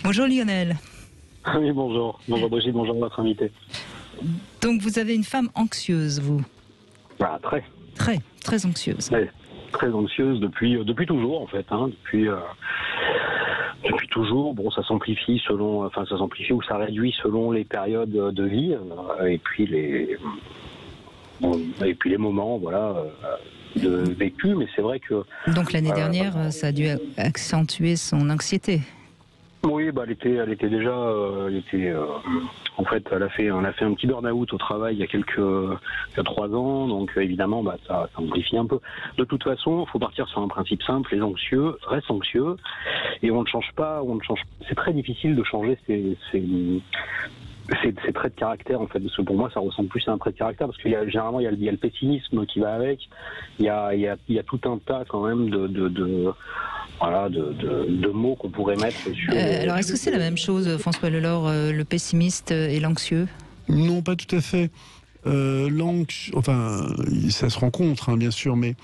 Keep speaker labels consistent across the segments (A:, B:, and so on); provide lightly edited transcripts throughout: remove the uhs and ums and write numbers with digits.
A: Bonjour Lionel.
B: Oui, bonjour. Bonjour Brigitte, bonjour votre invité.
A: Donc vous avez une femme anxieuse, vous?
B: Bah, très.
A: Très anxieuse.
B: Ouais, très anxieuse depuis toujours en fait. Depuis toujours. Bon, ça s'amplifie ou ça réduit selon les périodes de vie et puis les moments, voilà. De vécu, mais c'est vrai que...
A: Donc l'année dernière, ça a dû accentuer son anxiété.
B: Oui, bah, elle était déjà... en fait, elle a fait un petit burn-out au travail il y a 3 ans, donc évidemment, bah, ça amplifie un peu. De toute façon, il faut partir sur un principe simple, les anxieux restent anxieux, et on ne change pas, c'est très difficile de changer ces traits de caractère, en fait, parce que pour moi ça ressemble plus à un trait de caractère, parce qu'il y a généralement il y a le pessimisme qui va avec, il y a tout un tas quand même de mots qu'on pourrait mettre sur...
A: Alors est-ce que c'est la même chose, François Lelore, le pessimiste et l'anxieux?
C: Non, pas tout à fait. Enfin, ça se rencontre, bien sûr, mais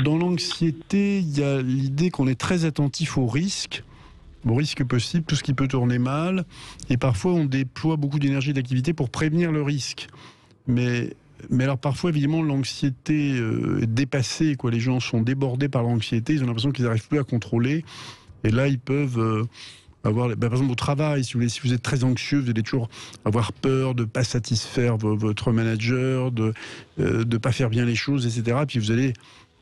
C: dans l'anxiété, il y a l'idée qu'on est très attentif au risque possible, tout ce qui peut tourner mal, et parfois on déploie beaucoup d'énergie et d'activité pour prévenir le risque. Mais alors parfois, évidemment, l'anxiété est dépassée, quoi. Les gens sont débordés par l'anxiété, ils ont l'impression qu'ils n'arrivent plus à contrôler, et là ils peuvent avoir, par exemple au travail, si vous êtes très anxieux, vous allez toujours avoir peur de ne pas satisfaire votre manager, de ne pas faire bien les choses, etc. Puis vous allez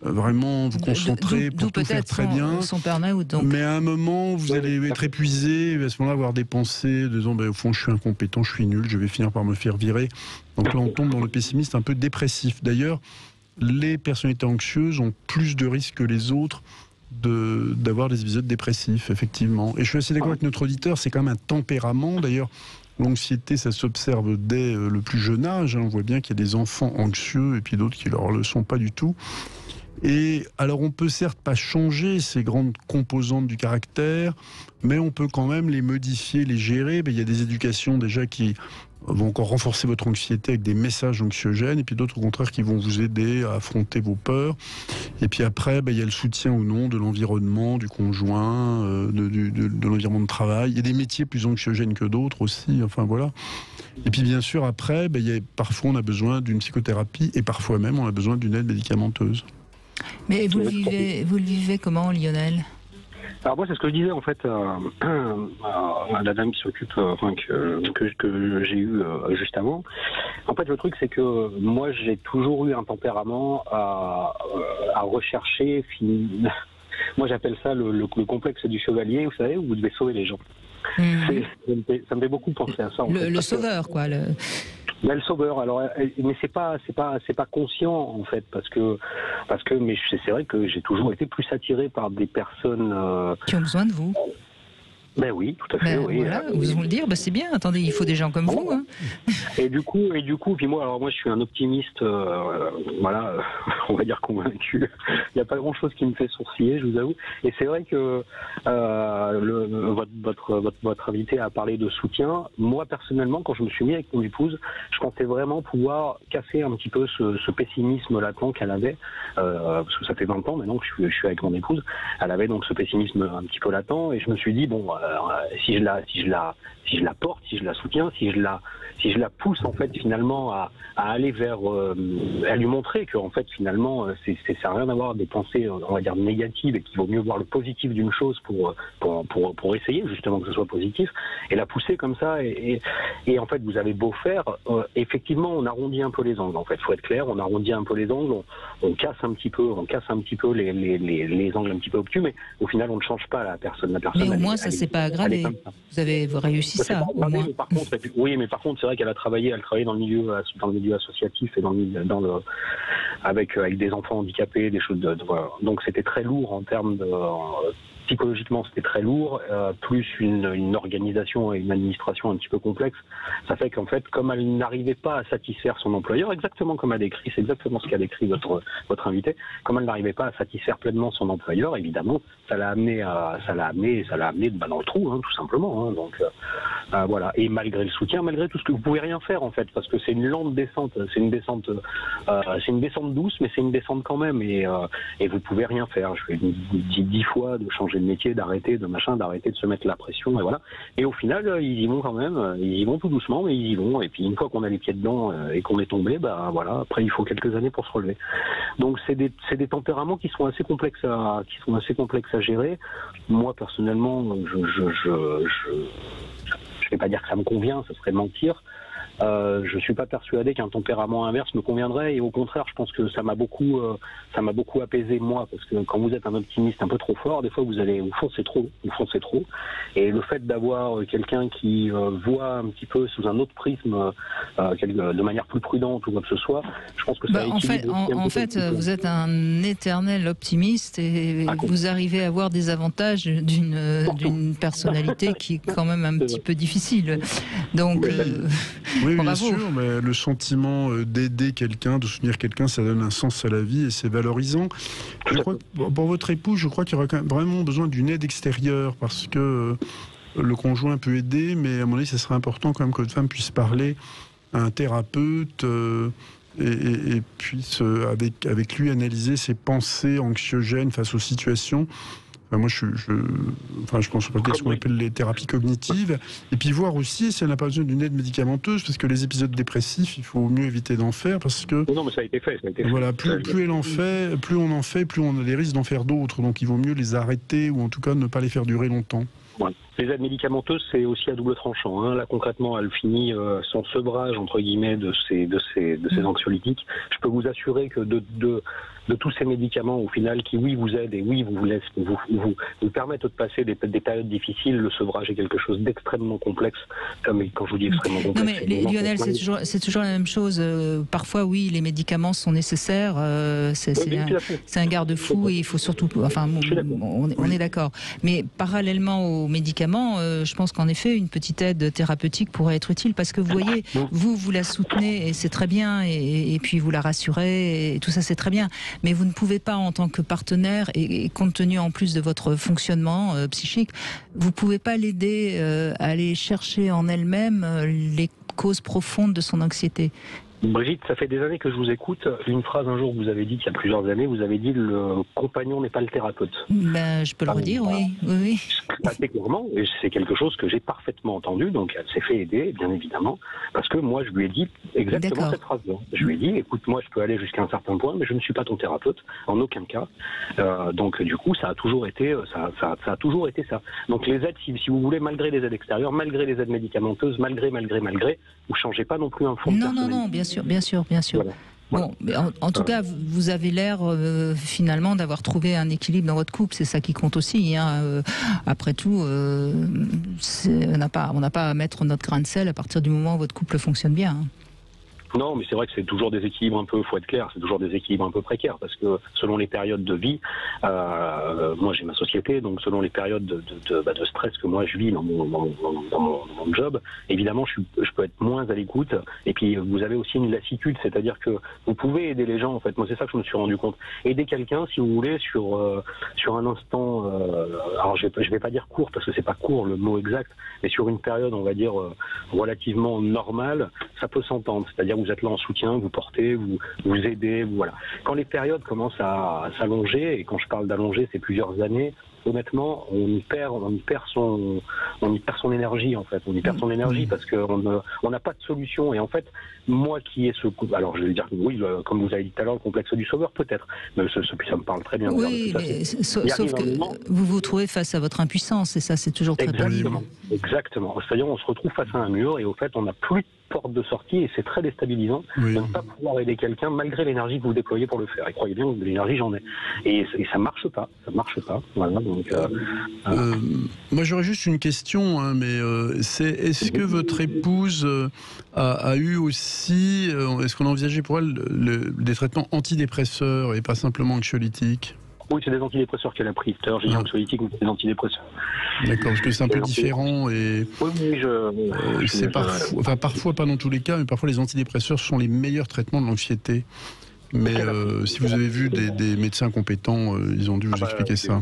C: vraiment vous concentrer pour tout faire très bien.
A: Son burn-out, donc.
C: Mais à un moment, vous allez être épuisé, et à ce moment-là, avoir des pensées de disant, au fond, je suis incompétent, je suis nul, je vais finir par me faire virer. Donc là, on tombe dans le pessimisme un peu dépressif. D'ailleurs, les personnalités anxieuses ont plus de risques que les autres d'avoir des épisodes dépressifs, effectivement. Et je suis assez d'accord avec notre auditeur, c'est quand même un tempérament. D'ailleurs, l'anxiété, ça s'observe dès le plus jeune âge. On voit bien qu'il y a des enfants anxieux et puis d'autres qui ne le sont pas du tout. Et alors on peut certes pas changer ces grandes composantes du caractère, mais on peut quand même les modifier, les gérer. Il y a des éducations déjà qui vont encore renforcer votre anxiété avec des messages anxiogènes, et puis d'autres au contraire qui vont vous aider à affronter vos peurs. Et puis après, il y a le soutien ou non de l'environnement, du conjoint, de l'environnement de travail. Il y a des métiers plus anxiogènes que d'autres aussi, enfin voilà. Et puis bien sûr après, parfois on a besoin d'une psychothérapie, et parfois même on a besoin d'une aide médicamenteuse.
A: Mais vous le vivez comment, Lionel?
B: Alors moi, c'est ce que je disais en fait à la dame qui s'occupe, que j'ai eu juste avant. En fait, le truc, c'est que moi, j'ai toujours eu un tempérament à rechercher. Moi, j'appelle ça le complexe du chevalier, vous savez, où vous devez sauver les gens. Ça me fait beaucoup penser à ça.
A: Le sauveur, quoi.
B: Le sauveur. Alors, mais c'est pas conscient en fait, parce que mais c'est vrai que j'ai toujours été plus attiré par des personnes
A: qui ont besoin de vous.
B: Ben oui, tout à fait. Oui.
A: Voilà, vous vont le dire, c'est bien. Attendez, il faut des gens comme vous. Hein.
B: Et du coup, puis moi, je suis un optimiste, on va dire convaincu. Il n'y a pas grand-chose qui me fait sourciller, je vous avoue. Et c'est vrai que votre invité a parlé de soutien. Moi, personnellement, quand je me suis mis avec mon épouse, je pensais vraiment pouvoir casser un petit peu ce pessimisme latent qu'elle avait, parce que ça fait 20 ans maintenant que je suis avec mon épouse. Elle avait donc ce pessimisme un petit peu latent, et je me suis dit si je la porte, si je la soutiens, si je la pousse en fait finalement à aller vers, à lui montrer que en fait finalement ça n'a rien à voir des pensées on va dire négatives, et qu'il vaut mieux voir le positif d'une chose pour essayer justement que ce soit positif, et la pousser comme ça, et en fait vous avez beau faire, effectivement on arrondit un peu les angles, en fait faut être clair, on arrondit un peu les angles, on casse un petit peu les angles un petit peu obtus, mais au final on ne change pas la personne.
A: Mais au moins ça s'est pas aggravé. Vous avez réussi ça, au moins.
B: Mais par contre, c'est vrai qu'elle a travaillé dans le milieu associatif, et avec des enfants handicapés, des choses voilà. Donc c'était très lourd en termes de psychologiquement, c'était très lourd, plus une organisation et une administration un petit peu complexe. Ça fait qu'en fait, comme elle n'arrivait pas à satisfaire son employeur, exactement comme a décrit, c'est exactement ce qu'a décrit votre invité, comme elle n'arrivait pas à satisfaire pleinement son employeur, évidemment, ça l'a amené dans le trou, tout simplement. Voilà. Et malgré le soutien, malgré tout ce que vous pouvez rien faire en fait, parce que c'est une lente descente, c'est une descente douce, mais c'est une descente quand même, et vous pouvez rien faire. Je lui ai dit 10 fois de changer de métier, d'arrêter de se mettre la pression, et voilà. Et au final, ils y vont quand même, ils y vont tout doucement, mais ils y vont. Et puis une fois qu'on a les pieds dedans et qu'on est tombé, voilà. Après, il faut quelques années pour se relever. Donc c'est des tempéraments qui sont assez complexes à gérer. Moi personnellement, je vais pas dire que ça me convient, ça serait mentir. Je suis pas persuadé qu'un tempérament inverse me conviendrait, et au contraire, je pense que ça m'a beaucoup apaisé moi, parce que quand vous êtes un optimiste un peu trop fort, des fois vous foncez trop, et le fait d'avoir quelqu'un qui voit un petit peu sous un autre prisme, de manière plus prudente ou quoi que ce soit, je pense que ça
A: en fait, vous êtes un éternel optimiste, et vous arrivez à avoir des avantages d'une personnalité qui est quand même un petit peu difficile. Donc
C: oui, bien
A: bravo.
C: sûr, mais le sentiment d'aider quelqu'un, de soutenir quelqu'un, ça donne un sens à la vie et c'est valorisant. Je crois que pour votre époux, je crois qu'il y aura quand même vraiment besoin d'une aide extérieure, parce que le conjoint peut aider, mais à mon avis, ça serait important quand même que votre femme puisse parler à un thérapeute et puisse avec lui analyser ses pensées anxiogènes face aux situations. Moi, je pense à ce qu'on appelle les thérapies cognitives, et puis voir aussi si elle n'a pas besoin d'une aide médicamenteuse, parce que les épisodes dépressifs, il faut mieux éviter d'en faire, parce que
B: non, mais ça a été fait.
C: Voilà, plus on en fait, plus on a des risques d'en faire d'autres, donc il vaut mieux les arrêter, ou en tout cas ne pas les faire durer longtemps.
B: Ouais. Les aides médicamenteuses, c'est aussi à double tranchant. Là, concrètement, elle finit son sevrage entre guillemets de ces anxiolytiques. Je peux vous assurer que de tous ces médicaments, au final, qui vous aident et vous permettent de passer des périodes difficiles, le sevrage est quelque chose d'extrêmement complexe. Mais quand je vous dis extrêmement complexe,
A: non mais Lionel, c'est toujours la même chose. Parfois, oui, les médicaments sont nécessaires. C'est un garde-fou, et il faut surtout. Enfin, on est d'accord. Mais parallèlement aux médicaments, je pense qu'en effet, une petite aide thérapeutique pourrait être utile, parce que vous voyez, vous la soutenez, et c'est très bien, et puis vous la rassurez, et tout ça, c'est très bien. Mais vous ne pouvez pas, en tant que partenaire, et compte tenu en plus de votre fonctionnement psychique, vous ne pouvez pas l'aider à aller chercher en elle-même les causes profondes de son anxiété.
B: Brigitte, ça fait des années que je vous écoute. Une phrase un jour, vous avez dit qu'il y a plusieurs années, vous avez dit le compagnon n'est pas le thérapeute.
A: Je peux le redire, oui.
B: Assez clairement, et c'est quelque chose que j'ai parfaitement entendu, donc elle s'est fait aider, bien évidemment, parce que moi je lui ai dit exactement cette phrase-là. Je lui ai dit, écoute, moi je peux aller jusqu'à un certain point, mais je ne suis pas ton thérapeute, en aucun cas. Donc du coup, ça a toujours été ça. Donc les aides, si vous voulez, malgré les aides extérieures, malgré les aides médicamenteuses, malgré, vous changez pas non plus un fond de personnalité.
A: Non, bien sûr. Voilà. Bon, mais en tout cas, vous avez l'air finalement d'avoir trouvé un équilibre dans votre couple. C'est ça qui compte aussi. Après tout, on n'a pas à mettre notre grain de sel à partir du moment où votre couple fonctionne bien.
B: Non, mais c'est vrai que c'est toujours des équilibres faut être clair, c'est toujours des équilibres un peu précaires, parce que selon les périodes de vie, moi j'ai ma société, donc selon les périodes de stress que moi je vis dans mon job, évidemment je peux être moins à l'écoute, et puis vous avez aussi une lassitude, c'est-à-dire que vous pouvez aider les gens, en fait. Moi c'est ça que je me suis rendu compte. Aider quelqu'un, si vous voulez, sur un instant, alors je vais pas dire court, parce que c'est pas court le mot exact, mais sur une période, on va dire, relativement normale, ça peut s'entendre, c'est-à-dire vous êtes là en soutien, vous portez, vous aidez, voilà. Quand les périodes commencent à s'allonger, et quand je parle d'allonger, c'est plusieurs années, honnêtement, on y perd son énergie, en fait. On y perd son énergie parce qu'on n'a pas de solution. Et en fait, moi qui ai alors je vais dire que oui, comme vous avez dit tout à l'heure, le complexe du sauveur, peut-être. Mais ça me parle très bien.
A: Oui, mais sauf que vous vous trouvez face à votre impuissance, et ça, c'est toujours très pénible.
B: Exactement. C'est-à-dire, on se retrouve face à un mur, et au fait, on n'a plus de porte de sortie, et c'est très déstabilisant de ne pas pouvoir aider quelqu'un malgré l'énergie que vous déployez pour le faire. Et croyez bien que de l'énergie, j'en ai. Et ça marche pas. Voilà. Donc,
C: moi, j'aurais juste une question, mais est-ce que votre épouse a eu aussi, est-ce qu'on a envisagé pour elle des traitements antidépresseurs et pas simplement anxiolytiques?
B: Oui, c'est des antidépresseurs qu'elle a pris. J'ai dit anxiolytiques, mais c'est des antidépresseurs.
C: D'accord, parce que c'est un peu différent, et c'est parfois, pas dans tous les cas, mais parfois les antidépresseurs sont les meilleurs traitements de l'anxiété. Mais si vous avez vu des médecins compétents, ils ont dû vous expliquer ça.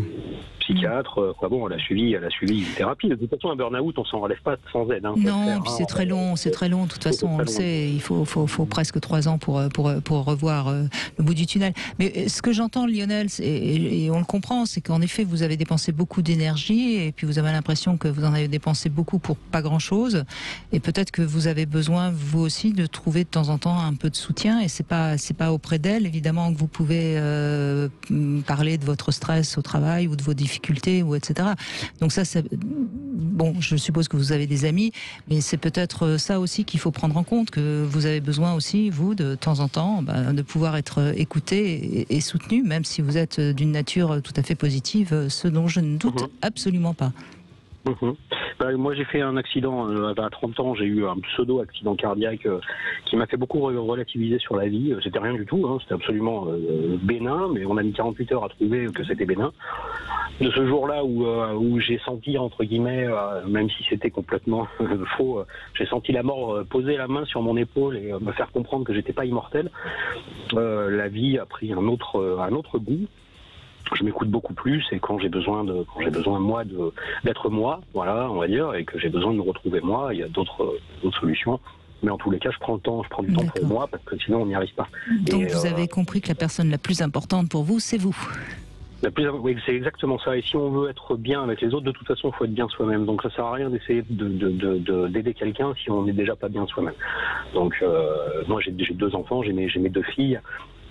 B: psychiatre. Bon, elle a suivi une thérapie. De toute façon, un burn-out, on s'en relève pas sans aide. Hein,
A: non, puis c'est très long. De toute façon, on le sait. Il faut presque 3 ans pour revoir le bout du tunnel. Mais ce que j'entends, Lionel, et on le comprend, c'est qu'en effet, vous avez dépensé beaucoup d'énergie et puis vous avez l'impression que vous en avez dépensé beaucoup pour pas grand-chose. Et peut-être que vous avez besoin, vous aussi, de trouver de temps en temps un peu de soutien. Et c'est pas auprès d'elle, évidemment, que vous pouvez parler de votre stress au travail ou de vos difficultés, ou etc. Donc ça, bon, je suppose que vous avez des amis, mais c'est peut-être ça aussi qu'il faut prendre en compte, que vous avez besoin aussi, vous, de temps en temps, de pouvoir être écouté et soutenu, même si vous êtes d'une nature tout à fait positive, ce dont je ne doute absolument pas.
B: Moi, j'ai fait un accident à 30 ans. J'ai eu un pseudo-accident cardiaque qui m'a fait beaucoup relativiser sur la vie. C'était rien du tout, hein, c'était absolument bénin, mais on a mis 48 heures à trouver que c'était bénin. De ce jour-là où j'ai senti, entre guillemets, même si c'était complètement faux, j'ai senti la mort poser la main sur mon épaule et me faire comprendre que j'étais pas immortel. La vie a pris un autre goût. Je m'écoute beaucoup plus, et quand j'ai besoin moi d'être moi, voilà, on va dire, et que j'ai besoin de me retrouver moi, il y a d'autres solutions. Mais en tous les cas, je prends du temps pour moi, parce que sinon on n'y arrive pas.
A: Donc vous avez compris que la personne la plus importante pour vous, c'est vous.
B: Oui, c'est exactement ça. Et si on veut être bien avec les autres, de toute façon, il faut être bien soi-même. Donc ça sert à rien d'essayer d'aider quelqu'un si on n'est déjà pas bien soi-même. Donc moi, j'ai 2 enfants, j'ai mes 2 filles.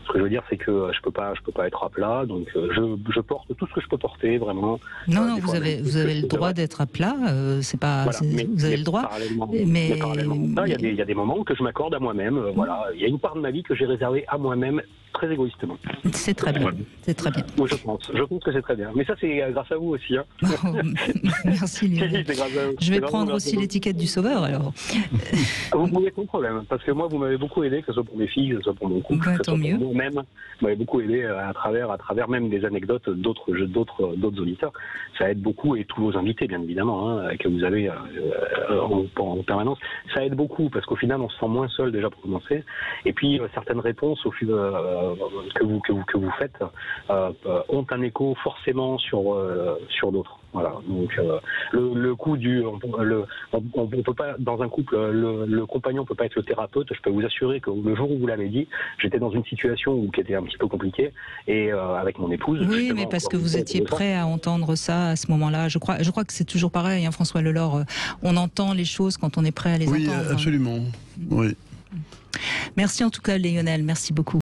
B: Ce que je veux dire, c'est que je peux pas être à plat, donc je porte tout ce que je peux porter, vraiment.
A: Non, vous avez le droit d'être à plat, c'est pas, voilà, vous avez le droit.
B: Mais parallèlement, il y a des moments que je m'accorde à moi-même. Voilà, il y a une part de ma vie que j'ai réservée à moi-même, très égoïstement.
A: C'est très bien, c'est très bien.
B: Moi, je pense que c'est très bien. Mais ça, c'est grâce à vous aussi. Hein.
A: Oh, merci Lionel. Je vais prendre aussi l'étiquette du sauveur alors.
B: Vous pouvez, sans problème, parce que moi, vous m'avez beaucoup aidé, que ce soit pour mes filles, que ce soit pour mon couple, que ce soit pour moi-même. Vous m'avez beaucoup aidé à travers même des anecdotes d'autres auditeurs. Ça aide beaucoup, et tous vos invités, bien évidemment, hein, que vous avez en permanence. Ça aide beaucoup, parce qu'au final, on se sent moins seul déjà pour commencer. Et puis, certaines réponses que vous faites ont un écho forcément sur d'autres. Voilà. Donc le coup on peut pas, dans un couple, le compagnon peut pas être le thérapeute. Je peux vous assurer que le jour où vous l'avez dit, j'étais dans une situation qui était un petit peu compliquée, et avec mon épouse.
A: Oui, mais parce que vous étiez prêt à entendre ça à ce moment-là. Je crois que c'est toujours pareil, hein, François Lelore. On entend les choses quand on est prêt à les entendre.
C: Oui, absolument. Oui.
A: Merci en tout cas, Lionel. Merci beaucoup.